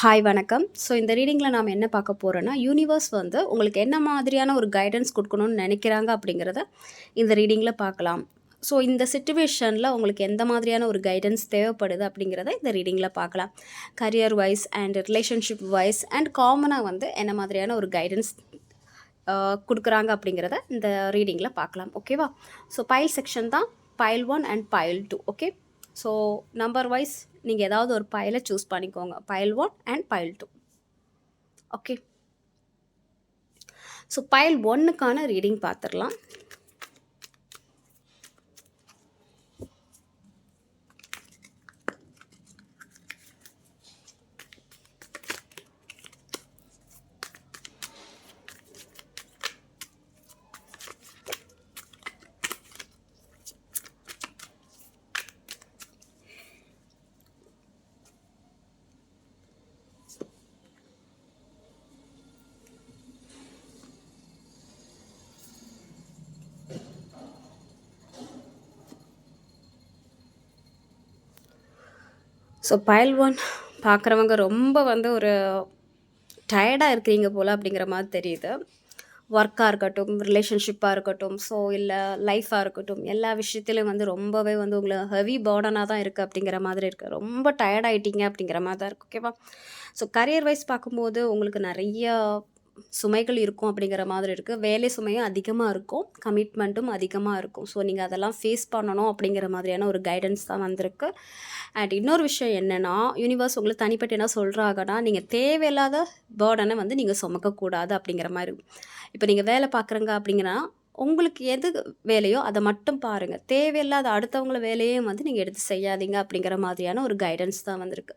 Hi வணக்கம். So இந்த ரீடிங்கில் நாம் என்ன பார்க்க போகிறோன்னா, யூனிவர்ஸ் வந்து உங்களுக்கு என்ன மாதிரியான ஒரு கைடன்ஸ் கொடுக்கணும்னு நினைக்கிறாங்க அப்படிங்கிறத இந்த ரீடிங்கில் பார்க்கலாம். ஸோ இந்த சிச்சுவேஷனில் உங்களுக்கு எந்த மாதிரியான ஒரு கைடன்ஸ் தேவைப்படுது அப்படிங்கிறத இந்த ரீடிங்கில் பார்க்கலாம். Career wise and relationship wise and காமனாக வந்து என்ன மாதிரியான ஒரு கைடன்ஸ் கொடுக்குறாங்க அப்படிங்கிறத இந்த ரீடிங்கில் பார்க்கலாம். ஓகேவா? ஸோ பைல் செக்ஷன் தான் pile 1 and pile 2. Okay. So number wise நீங்கள் ஏதாவது ஒரு பைலை சூஸ் பண்ணிக்கோங்க. Pile 1 and pile 2. Okay. So pile 1க்கான ரீடிங் பார்த்துடலாம். ஸோ பைல் 1 பார்க்குறவங்க ரொம்ப வந்து ஒரு டயர்டாக இருக்கிறீங்க போல் அப்படிங்கிற மாதிரி தெரியுது. ஒர்க்காக இருக்கட்டும், ரிலேஷன்ஷிப்பாக இருக்கட்டும், ஸோ இல்லை லைஃபாக இருக்கட்டும், எல்லா விஷயத்துலையும் வந்து ரொம்பவே வந்து உங்களை ஹெவி பர்டனாக தான் இருக்குது அப்படிங்கிற மாதிரி இருக்குது. ரொம்ப டயர்டாயிட்டீங்க அப்படிங்கிற மாதிரி தான் இருக்குது. ஓகேவா? ஸோ கரியர் வைஸ் பார்க்கும்போது உங்களுக்கு நிறைய சுமைகள் இருக்கும் அப்படிங்கிற மாதிரி இருக்குது. வேலை சுமையும் அதிகமாக இருக்கும், கமிட்மெண்ட்டும் அதிகமாக இருக்கும். ஸோ நீங்கள் அதெல்லாம் ஃபேஸ் பண்ணணும் அப்படிங்கிற மாதிரியான ஒரு கைடன்ஸ் தான் வந்திருக்கு. அண்ட் இன்னொரு விஷயம் என்னென்னா, யூனிவர்ஸ் உங்களை தனிப்பட்டு என்ன சொல்கிறாங்கன்னா, நீங்கள் தேவையில்லாத பேர்டனை வந்து நீங்கள் சுமக்கக்கூடாது அப்படிங்கிற மாதிரி இருக்கும். இப்போ நீங்கள் வேலை பார்க்குறங்க அப்படிங்கன்னா, உங்களுக்கு எது வேலையோ அதை மட்டும் பாருங்கள். தேவையில்லாத அடுத்தவங்கள வேலையே வந்து நீங்கள் எடுத்து செய்யாதீங்க அப்படிங்கிற மாதிரியான ஒரு கைடன்ஸ் தான் வந்திருக்கு.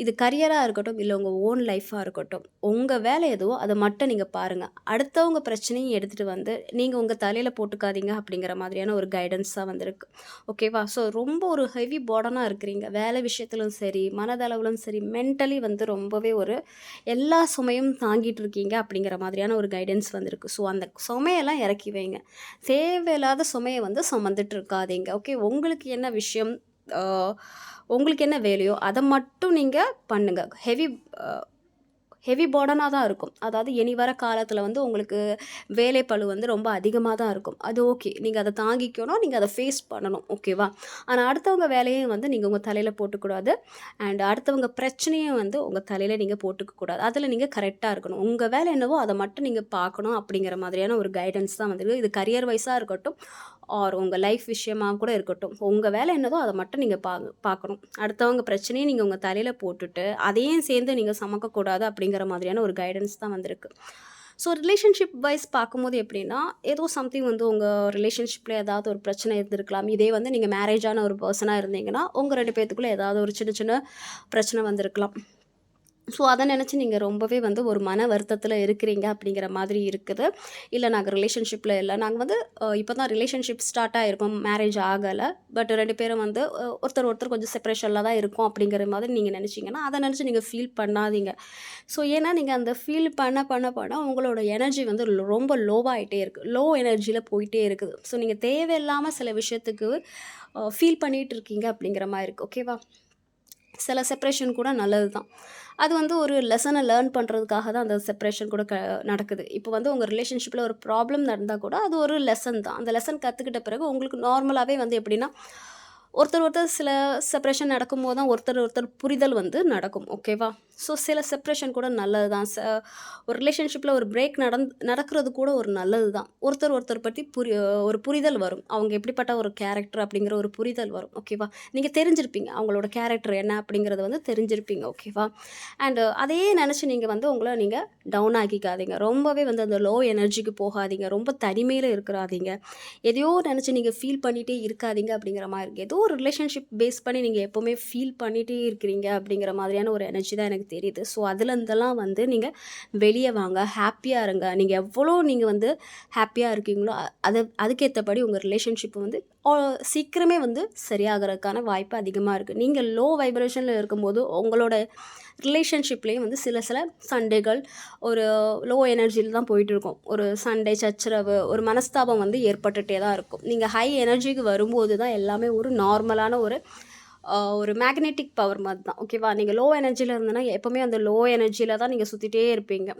இது கரியராக இருக்கட்டும், இல்லை உங்கள் ஓன் லைஃபாக இருக்கட்டும், உங்கள் வேலை எதுவோ அதை மட்டும் நீங்கள் பாருங்கள். அடுத்தவங்க பிரச்சனையும் எடுத்துகிட்டு வந்து நீங்கள் உங்கள் தலையில் போட்டுக்காதீங்க அப்படிங்கிற மாதிரியான ஒரு கைடன்ஸ் தான் வந்திருக்கு. ஓகேவா? ஸோ ரொம்ப ஒரு ஹெவி பர்டனாக இருக்கிறீங்க. வேலை விஷயத்திலும் சரி, மனதளவிலும் சரி, மென்டலி வந்து ரொம்பவே ஒரு எல்லா சுமையும் தாங்கிட்டு இருக்கீங்க அப்படிங்கிற மாதிரியான ஒரு கைடன்ஸ் வந்திருக்கு. ஸோ அந்த சுமையெல்லாம் இறக்கி வைங்க. தேவையில்லாத சுமையை வந்து சுமந்துட்டு இருக்காதீங்க. ஓகே. உங்களுக்கு என்ன விஷயம், உங்களுக்கு என்ன வேலையோ அதை மட்டும் நீங்கள் பண்ணுங்கள். ஹெவி பர்டனாக தான் இருக்கும். அதாவது இனி வர காலத்தில் வந்து உங்களுக்கு வேலை பளு வந்து ரொம்ப அதிகமாக தான் இருக்கும். அது ஓகே. நீங்கள் அதை தாங்கிக்கணும், நீங்கள் அதை ஃபேஸ் பண்ணணும். ஓகேவா? ஆனால் அடுத்தவங்க வேலையும் வந்து நீங்கள் உங்கள் தலையில் போட்டுக்கூடாது. அண்ட் அடுத்தவங்க பிரச்சனையும் வந்து உங்கள் தலையில் நீங்கள் போட்டுக்கக்கூடாது. அதில் நீங்கள் கரெக்டாக இருக்கணும். உங்கள் வேலை என்னவோ அதை மட்டும் நீங்கள் பார்க்கணும் அப்படிங்கிற மாதிரியான ஒரு கைடன்ஸ் தான் வந்துருக்கு. இது கரியர் வைஸாக இருக்கட்டும், ஆர் உங்கள் லைஃப் விஷயமாக கூட இருக்கட்டும், உங்கள் வேலை என்னதோ அதை மட்டும் நீங்கள் பார்க்கணும். அடுத்தவங்க பிரச்சனையை நீங்கள் உங்கள் தலையில் போட்டுட்டு அதையும் சேர்ந்து நீங்கள் சமக்கக்கூடாது அப்படிங்கிற மாதிரியான ஒரு கைடன்ஸ் தான் வந்திருக்கு. ஸோ ரிலேஷன்ஷிப் வைஸ் பார்க்கும்போது எப்படின்னா, ஏதோ சம்திங் வந்து உங்கள் ரிலேஷன்ஷிப்பில் ஏதாவது ஒரு பிரச்சனை இருந்திருக்கலாம். இதே வந்து நீங்கள் மேரேஜான ஒரு பர்சனாக இருந்தீங்கன்னா, உங்கள் 2 பேத்துக்குள்ளே ஏதாவது ஒரு சின்ன சின்ன பிரச்சனை வந்திருக்கலாம். ஸோ அதை நினச்சி நீங்கள் ரொம்பவே வந்து ஒரு மன வருத்தத்தில் இருக்கிறீங்க அப்படிங்கிற மாதிரி இருக்குது. இல்லை நாங்கள் ரிலேஷன்ஷிப்பில் இல்லை, நாங்கள் வந்து இப்போ தான் ரிலேஷன்ஷிப் ஸ்டார்ட் ஆகிருக்கோம், மேரேஜ் ஆகலை, பட் 2 பேரும் வந்து ஒருத்தர் கொஞ்சம் செப்பரேஷனில் தான் இருக்கும் அப்படிங்கிற மாதிரி நீங்கள் நினச்சிங்கன்னா, அதை நினச்சி நீங்கள் ஃபீல் பண்ணாதீங்க. ஸோ ஏன்னா நீங்கள் அந்த ஃபீல் பண்ண உங்களோட எனர்ஜி வந்து ரொம்ப லோவாகிட்டே இருக்குது, லோ எனர்ஜியில் போயிட்டே இருக்குது. ஸோ நீங்கள் தேவையில்லாமல் சில விஷயத்துக்கு ஃபீல் பண்ணிகிட்டு இருக்கீங்க அப்படிங்கிற மாதிரி இருக்குது. ஓகேவா? சில செப்பரேஷன் கூட நல்லது தான். அது வந்து ஒரு லெசனை லேர்ன் பண்ணுறதுக்காக தான் அந்த செப்பரேஷன் கூட நடக்குது. இப்போ வந்து உங்கள் ரிலேஷன்ஷிப்பில் ஒரு ப்ராப்ளம் நடந்தால் கூட அது ஒரு லெசன் தான். அந்த லெசன் கற்றுக்கிட்ட பிறகு உங்களுக்கு நார்மலாகவே வந்து எப்படின்னா, ஒருத்தர் சில செப்பரேஷன் நடக்கும்போது தான் ஒருத்தர் புரிதல் வந்து நடக்கும். ஓகேவா? ஸோ சில செப்பரேஷன் கூட நல்லது தான். ஒரு ரிலேஷன்ஷிப்பில் ஒரு பிரேக் நடக்கிறது கூட ஒரு நல்லது தான். ஒருத்தர் பற்றி ஒரு புரிதல் வரும். அவங்க எப்படிப்பட்ட ஒரு கேரக்டர் அப்படிங்கிற ஒரு புரிதல் வரும். ஓகேவா? நீங்கள் தெரிஞ்சிருப்பீங்க அவங்களோட கேரக்டர் என்ன அப்படிங்கிறத வந்து தெரிஞ்சிருப்பீங்க. ஓகேவா? அண்டு அதையே நினச்சி நீங்கள் வந்து உங்களை நீங்கள் டவுன் ஆக்கிக்காதீங்க. ரொம்பவே வந்து அந்த லோ எனர்ஜிக்கு போகாதீங்க. ரொம்ப தனிமையில் இருக்கிறாதீங்க. எதையோ நினச்சி நீங்கள் ஃபீல் பண்ணிகிட்டே இருக்காதீங்க அப்படிங்கிற மாதிரி இருக்குது. ஏதோ ஒரு ரிலேஷன்ஷிப் பேஸ் பண்ணி நீங்கள் எப்போவுமே ஃபீல் பண்ணிகிட்டே இருக்கிறீங்க அப்படிங்கிற மாதிரியான ஒரு எனர்ஜி தான் எனக்கு தெரியுது. ஸோ அதுலேருந்தெல்லாம் வந்து நீங்கள் வெளியே வாங்க, ஹாப்பியாக இருங்க. நீங்கள் வந்து ஹாப்பியாக இருக்கீங்களோ அதுக்கேற்றபடி உங்கள் ரிலேஷன்ஷிப் வந்து சீக்கிரமே வந்து சரியாகிறதுக்கான வாய்ப்பு அதிகமாக இருக்குது. நீங்கள் லோ வைப்ரேஷனில் இருக்கும்போது உங்களோட ரிலேஷன்ஷிப்லேயும் வந்து சில சண்டைகள், ஒரு லோ எனர்ஜியில் தான் போயிட்டுருக்கும். ஒரு சண்டை, சச்சரவு, ஒரு மனஸ்தாபம் வந்து ஏற்பட்டுகிட்டே தான் இருக்கும். நீங்கள் ஹை எனர்ஜிக்கு வரும்போது தான் எல்லாமே ஒரு நார்மலான ஒரு ஒரு மேக்னெட்டிக் பவர் மாதிரி தான். ஓகேவா? நீங்கள் லோ எனர்ஜியில் இருந்தனா எப்போவுமே அந்த லோ எனர்ஜியில் தான் நீங்கள் சுற்றிட்டே இருப்பீங்க.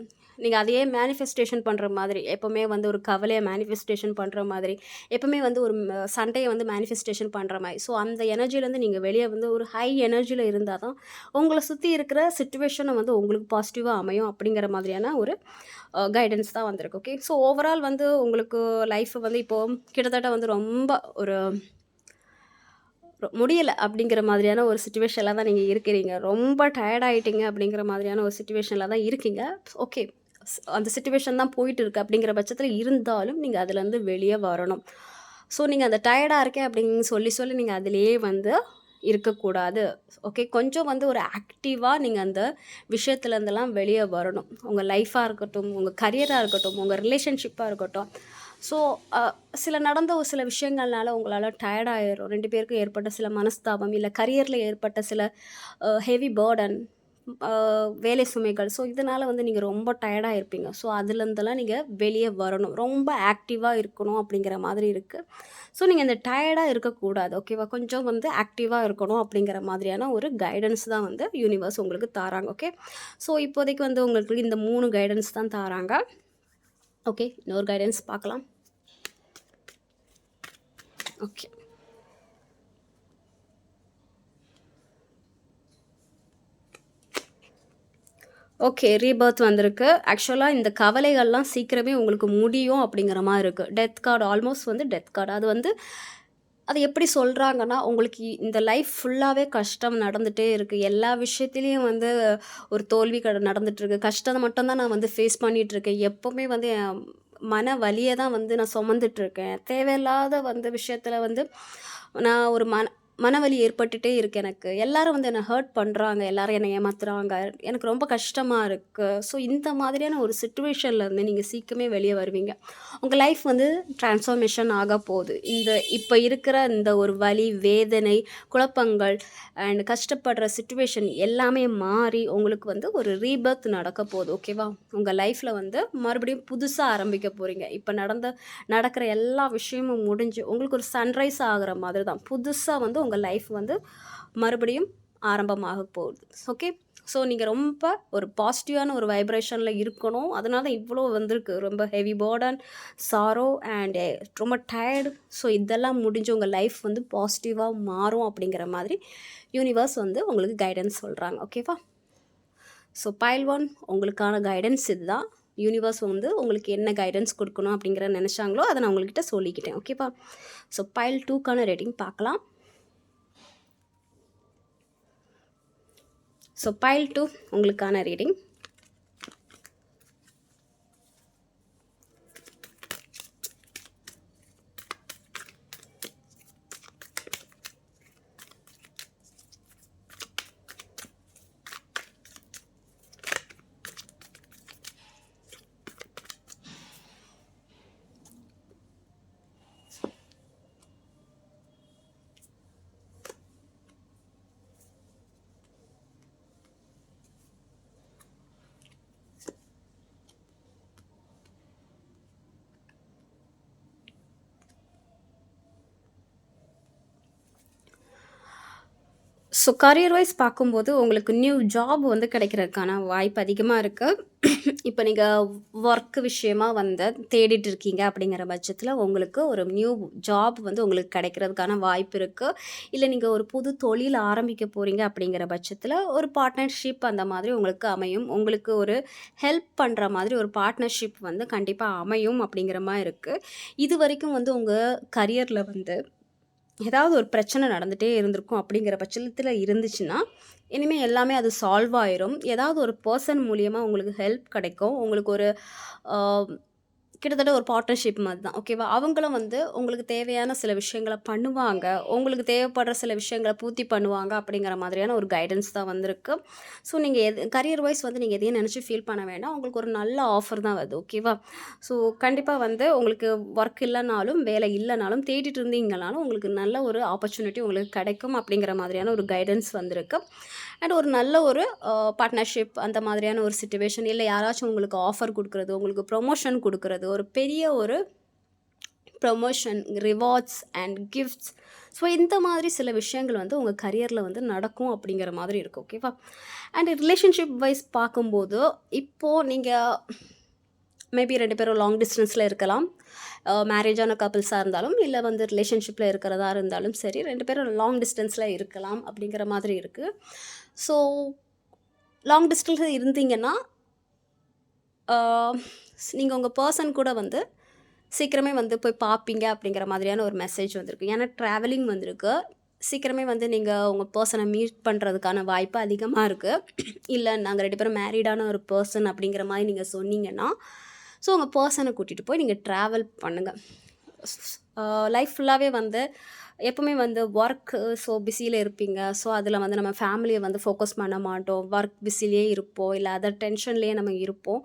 நீங்கள் அதையே மேனிஃபெஸ்டேஷன் பண்ணுற மாதிரி, எப்போவுமே வந்து ஒரு கவலையை மேனிஃபெஸ்டேஷன் பண்ணுற மாதிரி, எப்போவுமே வந்து ஒரு சண்டையை வந்து மேனிஃபெஸ்டேஷன் பண்ணுற மாதிரி. ஸோ அந்த எனர்ஜிலேருந்து நீங்கள் வெளியே வந்து ஒரு ஹை எனர்ஜியில் இருந்தால் தான் உங்களை சுற்றி இருக்கிற சிச்சுவேஷனை வந்து உங்களுக்கு பாசிட்டிவாக அமையும் அப்படிங்கிற மாதிரியான ஒரு கைடன்ஸ் தான் வந்திருக்கு. ஓகே, ஸோ ஓவரால் வந்து உங்களுக்கு லைஃப் வந்து இப்போது கிட்டத்தட்ட வந்து ரொம்ப ஒரு முடியலை அப்படிங்கிற மாதிரியான ஒரு சுச்சுவேஷனில் தான் நீங்கள் இருக்கிறீங்க. ரொம்ப டயர்ட் ஆகிட்டீங்க அப்படிங்கிற மாதிரியான ஒரு சுச்சுவேஷனில் தான் இருக்கீங்க. ஓகே, அந்த சுச்சுவேஷன் தான் போயிட்டு இருக்கு அப்படிங்கிற பட்சத்தில் இருந்தாலும் நீங்கள் அதுலேருந்து வெளியே வரணும். ஸோ நீங்கள் அந்த டயர்டாக இருக்கேன் அப்படின்னு சொல்லி சொல்லி நீங்கள் அதிலேயே வந்து இருக்கக்கூடாது. ஓகே, கொஞ்சம் வந்து ஒரு ஆக்டிவாக நீங்கள் அந்த விஷயத்துலேருந்தெல்லாம் வெளியே வரணும். உங்கள் லைஃபாக இருக்கட்டும், உங்கள் கரியராக இருக்கட்டும், உங்கள் ரிலேஷன்ஷிப்பாக இருக்கட்டும். ஸோ நடந்த ஒரு சில விஷயங்கள்னால உங்களால் டயர்ட் ஆயிரும். 2 பேருக்கும் ஏற்பட்ட சில மனஸ்தாபம், இல்லை கரியரில் ஏற்பட்ட சில ஹெவி பேர்டன், வேலை சுமைகள். ஸோ இதனால் வந்து நீங்கள் ரொம்ப டயர்டாக இருப்பீங்க. ஸோ அதுலேருந்தெல்லாம் நீங்கள் வெளியே வரணும். ரொம்ப ஆக்டிவாக இருக்கணும் அப்படிங்கிற மாதிரி இருக்குது. ஸோ நீங்கள் இந்த டயர்டாக இருக்கக்கூடாது. ஓகேவா? கொஞ்சம் வந்து ஆக்டிவாக இருக்கணும் அப்படிங்கிற மாதிரியான ஒரு கைடன்ஸ் தான் வந்து யூனிவர்ஸ் உங்களுக்கு தாராங்க. ஓகே, ஸோ இப்போதைக்கு வந்து உங்களுக்கு இந்த 3 கைடன்ஸ் தான் தாராங்க. ஓகே, இன்னொரு கைடன்ஸ் பார்க்கலாம். ஓகே, ஓகே, ரீபர்த் வந்திருக்கு. ஆக்சுவலாக இந்த கவலைகள்லாம் சீக்கிரமே உங்களுக்கு முடியும் அப்படிங்கிற மாதிரி இருக்குது. டெத் கார்டு, ஆல்மோஸ்ட் வந்து டெத் கார்டு. அது வந்து அது எப்படி சொல்கிறாங்கன்னா, உங்களுக்கு இந்த லைஃப் ஃபுல்லாகவே கஷ்டம் நடந்துகிட்டே இருக்குது. எல்லா விஷயத்துலேயும் வந்து ஒரு தோல்வி நடந்துகிட்ருக்கு. கஷ்டத்தை மட்டும்தான் நான் வந்து ஃபேஸ் பண்ணிகிட்ருக்கேன். எப்போவுமே வந்து என் மன வலியை தான் வந்து நான் சுமந்துட்ருக்கேன். தேவையில்லாத வந்து விஷயத்தில் வந்து நான் ஒரு மனவலி ஏற்பட்டுகிட்டே இருக்குது எனக்கு. எல்லாரும் வந்து என்னை ஹர்ட் பண்ணுறாங்க, எல்லாரும் என்னை ஏமாத்துறாங்க, எனக்கு ரொம்ப கஷ்டமாக இருக்குது. ஸோ இந்த மாதிரியான ஒரு சிச்சுவேஷன்லேருந்து நீங்கள் சீக்கிரமே வெளியே வருவீங்க. உங்கள் லைஃப் வந்து ட்ரான்ஸ்ஃபார்மேஷன் ஆக போகுது. இப்போ இருக்கிற இந்த ஒரு வலி, வேதனை, குழப்பங்கள் அண்ட் கஷ்டப்படுற சிச்சுவேஷன் எல்லாமே மாறி உங்களுக்கு வந்து ஒரு ரீபர்த் நடக்க போகுது. ஓகேவா? உங்கள் லைஃப்பில் வந்து மறுபடியும் புதுசாக ஆரம்பிக்க போகிறீங்க. இப்போ நடக்கிற எல்லா விஷயமும் முடிஞ்சு உங்களுக்கு ஒரு சன்ரைஸ் ஆகிற மாதிரி தான் புதுசாக வந்து உங்கள் லைஃப் வந்து மறுபடியும் ஆரம்பமாக போகுது. ஓகே, ஸோ நீங்கள் ரொம்ப ஒரு பாசிட்டிவான ஒரு வைப்ரேஷனில் இருக்கணும். அதனால தான் இவ்வளோ வந்திருக்கு. ரொம்ப ஹெவி பேர்டன், சாரோ அண்ட் ரொம்ப டயர்டு. ஸோ இதெல்லாம் முடிஞ்சு உங்கள் லைஃப் வந்து பாசிட்டிவாக மாறும் அப்படிங்கிற மாதிரி யூனிவர்ஸ் வந்து உங்களுக்கு கைடன்ஸ் சொல்கிறாங்க. ஓகேவா? ஸோ பைல் 1 உங்களுக்கான கைடன்ஸ் இதுதான். யூனிவர்ஸ் வந்து உங்களுக்கு என்ன கைடன்ஸ் கொடுக்கணும் அப்படிங்கிற நினச்சாங்களோ அதை நான் உங்கள்கிட்ட சொல்லிக்கிட்டேன். ஓகேவா? ஸோ பைல் 2க்கான ரேட்டிங் பார்க்கலாம். ஸோ பைல் 2 உங்களுக்கான ரீடிங். ஸோ கரியர் வைஸ் பார்க்கும்போது உங்களுக்கு நியூ ஜாப் வந்து கிடைக்கிறதுக்கான வாய்ப்பு அதிகமாக இருக்குது. இப்போ நீங்கள் ஒர்க் விஷயமா வந்து தேடிட்டு இருக்கீங்க அப்படிங்கிற பட்சத்தில் உங்களுக்கு ஒரு நியூ ஜாப் வந்து உங்களுக்கு கிடைக்கிறதுக்கான வாய்ப்பு இருக்குது. இல்லை நீங்கள் ஒரு புது தொழில் ஆரம்பிக்க போகிறீங்க அப்படிங்கிற பட்சத்தில் ஒரு பார்ட்னர்ஷிப் அந்த மாதிரி உங்களுக்கு அமையும். உங்களுக்கு ஒரு ஹெல்ப் பண்ணுற மாதிரி ஒரு பார்ட்னர்ஷிப் வந்து கண்டிப்பாக அமையும் அப்படிங்கிற மாதிரி இருக்குது. இது வரைக்கும் வந்து உங்கள் கரியரில் வந்து ஏதாவது ஒரு பிரச்சனை நடந்துகிட்டே இருந்திருக்கும் அப்படிங்கிற பட்சத்தில் இருந்துச்சுன்னா, இனிமேல் எல்லாமே அது சால்வ் ஆயிரும். ஏதாவது ஒரு பர்சன் மூலியமா உங்களுக்கு ஹெல்ப் கிடைக்கும். உங்களுக்கு ஒரு கிட்டத்தட்ட ஒரு பார்ட்னர்ஷிப் மாதிரி தான். ஓகேவா? அவங்களும் வந்து உங்களுக்கு தேவையான சில விஷயங்களை பண்ணுவாங்க. உங்களுக்கு தேவைப்படுற சில விஷயங்களை பூர்த்தி பண்ணுவாங்க அப்படிங்கிற மாதிரியான ஒரு கைடன்ஸ் தான் வந்திருக்கு. ஸோ நீங்கள் கரியர் வைஸ் வந்து நீங்கள் எதையும் நினச்சி ஃபீல் பண்ண வேண்டாம். உங்களுக்கு ஒரு நல்ல ஆஃபர் தான் வருது. ஓகேவா? ஸோ கண்டிப்பாக வந்து உங்களுக்கு ஒர்க் இல்லைனாலும், வேலை இல்லைனாலும், தேடிட்டு இருந்தீங்கனாலும் உங்களுக்கு நல்ல ஒரு ஆப்பர்ச்சுனிட்டி உங்களுக்கு கிடைக்கும் அப்படிங்கிற மாதிரியான ஒரு கைடன்ஸ் வந்திருக்கு. அண்ட் ஒரு நல்ல ஒரு பார்ட்னர்ஷிப் அந்த மாதிரியான ஒரு சிச்சுவேஷன், இல்லை யாராச்சும் உங்களுக்கு ஆஃபர் கொடுக்குறது, உங்களுக்கு ப்ரொமோஷன் கொடுக்குறது, ஒரு பெரிய ஒரு promotion, rewards and gifts. So இந்த மாதிரி சில விஷயங்கள் வந்து உங்கள் கரியரில் வந்து நடக்கும் அப்படிங்கிற மாதிரி இருக்குது. ஓகேவா? அண்ட் ரிலேஷன்ஷிப் வைஸ் பார்க்கும்போது இப்போது நீங்கள் மேபி 2 பேரும் லாங் டிஸ்டன்ஸில் இருக்கலாம். மேரேஜான கப்பிள்ஸாக இருந்தாலும் இல்லை வந்து ரிலேஷன்ஷிப்பில் இருக்கிறதா இருந்தாலும் சரி, 2 பேரும் லாங் டிஸ்டன்ஸில் இருக்கலாம் அப்படிங்கிற மாதிரி இருக்குது. ஸோ லாங் டிஸ்டன்ஸில் இருந்தீங்கன்னா நீங்கள் உங்கள் பர்சன் கூட வந்து சீக்கிரமே வந்து போய் பார்ப்பீங்க அப்படிங்கிற மாதிரியான ஒரு மெசேஜ் வந்திருக்கு. ஏன்னா ட்ராவலிங் வந்திருக்கு. சீக்கிரமே வந்து நீங்கள் உங்கள் பர்சனை மீட் பண்ணுறதுக்கான வாய்ப்பு அதிகமாக இருக்குது. இல்லை நாங்கள் 2 பேரும் மேரீடான ஒரு பர்சன் அப்படிங்கிற மாதிரி நீங்கள் சொன்னீங்கன்னா, ஸோ உங்கள் பர்சனை கூட்டிகிட்டு போய் நீங்கள் ட்ராவல் பண்ணுங்கள். லைஃப் ஃபுல்லாகவே வந்து எப்போவுமே வந்து ஒர்க்கு ஸோ பிஸியில் இருப்பீங்க. ஸோ அதில் வந்து நம்ம ஃபேமிலியை வந்து ஃபோக்கஸ் பண்ண மாட்டோம். ஒர்க் பிஸிலேயே இருப்போம், இல்லை அதர் டென்ஷன்லேயே நம்ம இருப்போம்.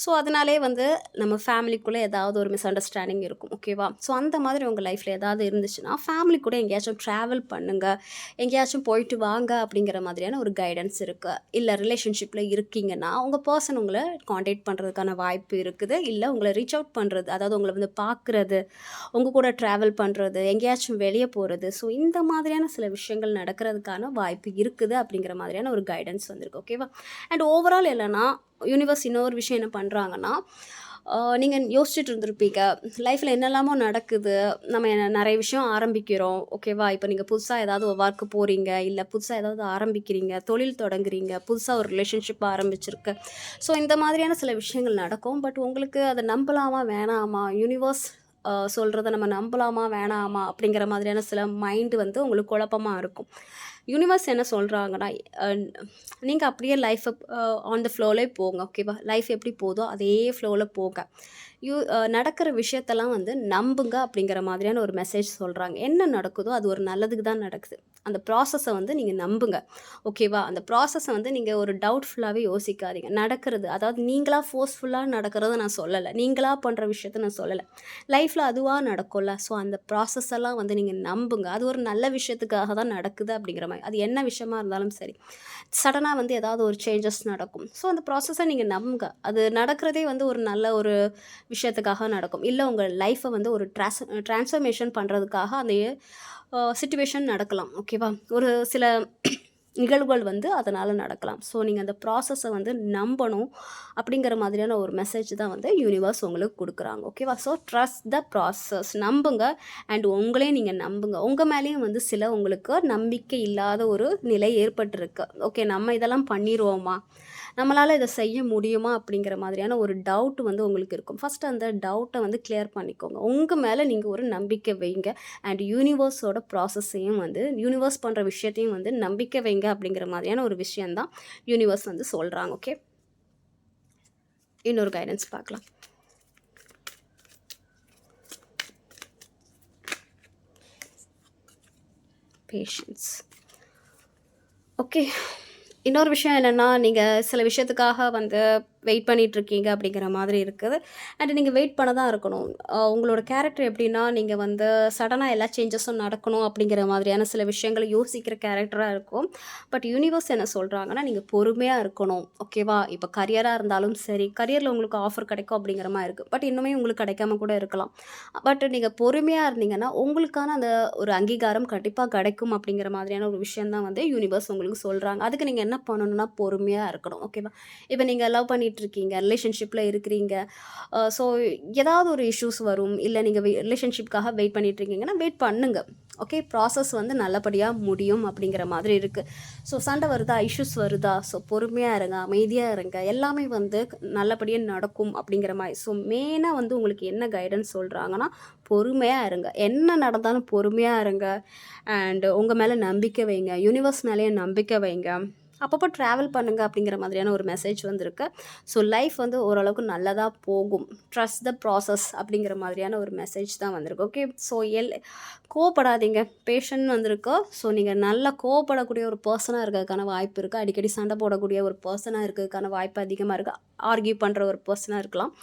ஸோ அதனாலே வந்து நம்ம ஃபேமிலிக்குள்ளே ஏதாவது ஒரு மிஸ் அண்டர்ஸ்டாண்டிங் இருக்கும். ஓகேவா? ஸோ அந்த மாதிரி உங்கள் லைஃப்பில் ஏதாவது இருந்துச்சுன்னா ஃபேமிலி கூட எங்கேயாச்சும் ட்ராவல் பண்ணுங்கள், எங்கேயாச்சும் போயிட்டு வாங்க அப்படிங்கிற மாதிரியான ஒரு கைடன்ஸ் இருக்குது. இல்லை ரிலேஷன்ஷிப்பில் இருக்கீங்கன்னா உங்கள் பர்சன் உங்களை காண்டாக்ட் பண்ணுறதுக்கான வாய்ப்பு இருக்குது. இல்லை உங்களை ரீச் அவுட் பண்ணுறது, அதாவது உங்களை வந்து பார்க்குறது, உங்கள் கூட ட்ராவல் பண்ணுறது, எங்கேயாச்சும் வெளியே போகிறது. ஸோ இந்த மாதிரியான சில விஷயங்கள் நடக்கிறதுக்கான வாய்ப்பு இருக்குது அப்படிங்கிற மாதிரியான ஒரு கைடன்ஸ் வந்திருக்கு. ஓகேவா? அண்ட் ஓவரால் இல்லைன்னா யூனிவர்ஸ் இன்னொரு விஷயம் என்ன பண்ணுறாங்கன்னா, நீங்கள் யோசிச்சுட்டு இருந்திருப்பீங்க லைஃப்பில் என்னெல்லாமோ நடக்குது, நம்ம நிறைய விஷயம் ஆரம்பிக்கிறோம். ஓகேவா? இப்போ நீங்கள் புதுசாக ஏதாவது ஒரு ஒர்க்கு போகிறீங்க, இல்லை புதுசாக ஏதாவது ஆரம்பிக்கிறீங்க, தொழில் தொடங்குறீங்க, புதுசாக ஒரு ரிலேஷன்ஷிப் ஆரம்பிச்சிருக்கு. ஸோ இந்த மாதிரியான சில விஷயங்கள் நடக்கும். பட் உங்களுக்கு அதை நம்பலாமா வேணாமா, யூனிவர்ஸ் சொல்கிறத நம்ம நம்பலாமா வேணாமா அப்படிங்கிற மாதிரியான சில மைண்டு வந்து உங்களுக்கு குழப்பமாக இருக்கும். யூனிவர்ஸ் என்ன சொல்கிறாங்கன்னா, நீங்கள் அப்படியே லைஃப்பை ஆன் த ஃப்ளோலே போங்க. ஓகேவா? லைஃப் எப்படி போதோ அதே ஃப்ளோவில் போங்க. நடக்கிற விஷயத்தெல்லாம் வந்து நம்புங்க அப்படிங்கிற மாதிரியான ஒரு மெசேஜ் சொல்கிறாங்க. என்ன நடக்குதோ அது ஒரு நல்லதுக்கு தான் நடக்குது. அந்த ப்ராசஸை வந்து நீங்கள் நம்புங்க. ஓகேவா? அந்த ப்ராசஸை வந்து நீங்கள் ஒரு டவுட்ஃபுல்லாகவே யோசிக்காதீங்க. நடக்கிறது, அதாவது நீங்களாக ஃபோர்ஸ்ஃபுல்லாக நடக்கிறத நான் சொல்லலை, நீங்களாக பண்ணுற விஷயத்த நான் சொல்லலை. லைஃப்பில் அதுவாக நடக்கும்ல. ஸோ அந்த ப்ராசஸ் எல்லாம் வந்து நீங்கள் நம்புங்க. அது ஒரு நல்ல விஷயத்துக்காக தான் நடக்குது அப்படிங்கிற மாதிரி. அது என்ன விஷயமா இருந்தாலும் சரி, சடனாக வந்து ஏதாவது ஒரு சேஞ்சஸ் நடக்கும். ஸோ அந்த ப்ராசஸை நீங்கள் நம்புங்க. அது நடக்கிறதே வந்து ஒரு நல்ல ஒரு விஷயத்துக்காக நடக்கும். இல்லை உங்கள் லைஃப்பை வந்து ஒரு ட்ரான்ஸ்ஃபர்மேஷன் பண்ணுறதுக்காக அந்த சிச்சுவேஷன் நடக்கலாம். ஓகேவா? ஒரு சில நிகழ்வுகள் வந்து அதனால் நடக்கலாம். ஸோ நீங்கள் அந்த ப்ராசஸை வந்து நம்பணும் அப்படிங்கிற மாதிரியான ஒரு மெசேஜ் தான் வந்து யூனிவர்ஸ் உங்களுக்கு கொடுக்குறாங்க. ஓகேவா? ஸோ ட்ரஸ்ட் த ப்ராசஸ், நம்புங்க. அண்ட் உங்களே நீங்கள் நம்புங்க. உங்கள் மேலேயும் வந்து சில உங்களுக்கு நம்பிக்கை இல்லாத ஒரு நிலை ஏற்பட்டிருக்கு. ஓகே, நம்ம இதெல்லாம் பண்ணிடுவோமா, நம்மளால் இதை செய்ய முடியுமா அப்படிங்கிற மாதிரியான ஒரு டவுட் வந்து உங்களுக்கு இருக்கும். ஃபஸ்ட்டு அந்த டவுட்டை வந்து கிளியர் பண்ணிக்கோங்க. உங்கள் மேலே நீங்கள் ஒரு நம்பிக்கை வைங்க. அண்ட் யூனிவர்ஸோட ப்ராசஸையும் வந்து, யூனிவர்ஸ் பண்ணுற விஷயத்தையும் வந்து நம்பிக்கை வைங்க அப்படிங்கிற மாதிரியான ஒரு விஷயந்தான் யூனிவர்ஸ் வந்து சொல்கிறாங்க. ஓகே, இன்னொரு கைடன்ஸ் பார்க்கலாம். பேஷன்ஸ். ஓகே, இன்னொரு விஷயம் என்னென்னா, நீங்கள் சில விஷயத்துக்காக வந்து வெயிட் பண்ணிகிட்ருக்கீங்க அப்படிங்கிற மாதிரி இருக்குது. அண்ட் நீங்கள் வெயிட் பண்ண தான் இருக்கணும். உங்களோட கேரக்டர் எப்படின்னா, நீங்கள் வந்து சடனாக எல்லா சேஞ்சஸும் நடக்கணும் அப்படிங்கிற மாதிரியான சில விஷயங்களை யோசிக்கிற கேரக்டராக இருக்கும். பட் யூனிவர்ஸ் என்ன சொல்கிறாங்கன்னா, நீங்கள் பொறுமையாக இருக்கணும். ஓகேவா? இப்போ கரியராக இருந்தாலும் சரி, கரியரில் உங்களுக்கு ஆஃபர் கிடைக்கும் அப்படிங்கிற மாதிரி இருக்குது. பட் இன்னுமே உங்களுக்கு கிடைக்காம கூட இருக்கலாம். பட் நீங்கள் பொறுமையாக இருந்தீங்கன்னா உங்களுக்கான அந்த ஒரு அங்கீகாரம் கண்டிப்பாக கிடைக்கும் அப்படிங்கிற மாதிரியான ஒரு விஷயந்தான் வந்து யூனிவர்ஸ் உங்களுக்கு சொல்கிறாங்க. அதுக்கு நீங்கள் என்ன பண்ணணும்னா பொறுமையாக இருக்கணும். ஓகேவா? இப்போ நீங்கள் லவ் இருக்கீங்க, ரிலேஷன்ஷிப்பில் இருக்கிறீங்க. ஸோ ஏதாவது ஒரு இஷ்யூஸ் வரும். இல்லை நீங்கள் ரிலேஷன்ஷிப்காக வெயிட் பண்ணிகிட்ருக்கீங்கன்னா வெயிட் பண்ணுங்க. ஓகே, ப்ராசஸ் வந்து நல்லபடியாக முடியும் அப்படிங்கிற மாதிரி இருக்குது. ஸோ சண்டை வருதா, இஷ்யூஸ் வருதா, ஸோ பொறுமையாக இருங்க, அமைதியாக இருங்க, எல்லாமே வந்து நல்லபடியாக நடக்கும் அப்படிங்கிற மாதிரி. ஸோ மெயினாக வந்து உங்களுக்கு என்ன கைடன்ஸ் சொல்கிறாங்கன்னா, பொறுமையாக இருங்க. என்ன நடந்தாலும் பொறுமையாக இருங்க. அண்ட் உங்கள் மேலே நம்பிக்கை வைங்க, யூனிவர்ஸ் மேலேயே நம்பிக்கை வைங்க. அப்பப்போ ட்ராவல் பண்ணுங்கள் அப்படிங்கிற மாதிரியான ஒரு மெசேஜ் வந்திருக்கு. ஸோ லைஃப் வந்து ஓரளவுக்கு நல்லதாக போகும். ட்ரஸ்ட் த ப்ராசஸ் அப்படிங்கிற மாதிரியான ஒரு மெசேஜ் தான் வந்திருக்கு. ஓகே, ஸோ கோவப்படாதீங்க, பேஷன் வந்திருக்கு. ஸோ நீங்கள் நல்லா கோவப்படக்கூடிய ஒரு பர்சனாக இருக்கிறதுக்கான வாய்ப்பு இருக்குது. அடிக்கடி சண்டை போடக்கூடிய ஒரு பர்சனாக இருக்கிறதுக்கான வாய்ப்பு அதிகமாக இருக்குது. ஆர்கியூ பண்ணுற ஒரு பர்சனாக இருக்கலாம்.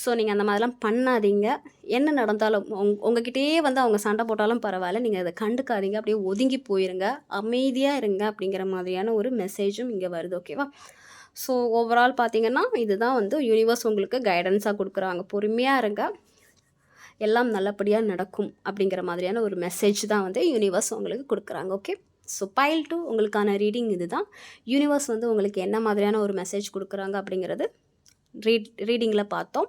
ஸோ நீங்கள் அந்த மாதிரிலாம் பண்ணாதீங்க. என்ன நடந்தாலும் உங்ககிட்டயே வந்து அவங்க சண்டை போட்டாலும் பரவாயில்ல, நீங்கள் அதை கண்டுக்காதீங்க. அப்படியே ஒதுங்கி போயிருங்க, அமைதியாக இருங்க அப்படிங்கிற மாதிரியான ஒரு மெசேஜும் இங்கே வருது. ஓகேவா? ஸோ ஓவரால் பார்த்தீங்கன்னா இதுதான் வந்து யூனிவர்ஸ் உங்களுக்கு கைடன்ஸாக கொடுக்குறாங்க. பொறுமையாக இருங்க. எல்லாம் நல்லபடியா நடக்கும் அப்படிங்கிற மாதிரியான ஒரு மெசேஜ் தான் வந்து யூனிவர்ஸ் உங்களுக்கு குடுக்குறாங்க. ஓகே. ஸோ பைல் 2 உங்களுக்கான ரீடிங் இதுதான். யூனிவர்ஸ் வந்து உங்களுக்கு என்ன மாதிரியான ஒரு மெசேஜ் குடுக்குறாங்க அப்படிங்கிறது ரீடிங்கில பார்த்தோம்.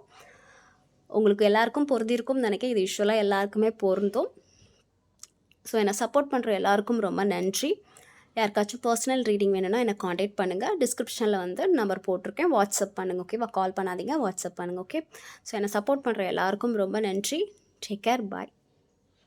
உங்களுக்கு எல்லாருக்கும் பொருந்திருக்கும்னு நினைக்கிறேன். இது யூசுவலா எல்லாருக்குமே பொருந்தும். ஸோ என்னை சப்போர்ட் பண்ணுற எல்லாருக்கும் ரொம்ப நன்றி. யாருக்காச்சும் பர்சனல் ரீடிங் வேணும்னா என்னை காண்டாக்ட் பண்ணுங்கள். டிஸ்கிரிப்ஷனில் வந்து நம்பர் போட்டிருக்கேன். வாட்ஸ்அப் பண்ணுங்கள். ஓகேவா? கால் பண்ணாதீங்க, வாட்ஸ்அப் பண்ணுங்கள். ஓகே. ஸோ என்னை சப்போர்ட் பண்ணுற எல்லாருக்கும் ரொம்ப நன்றி. Take care. பாய்.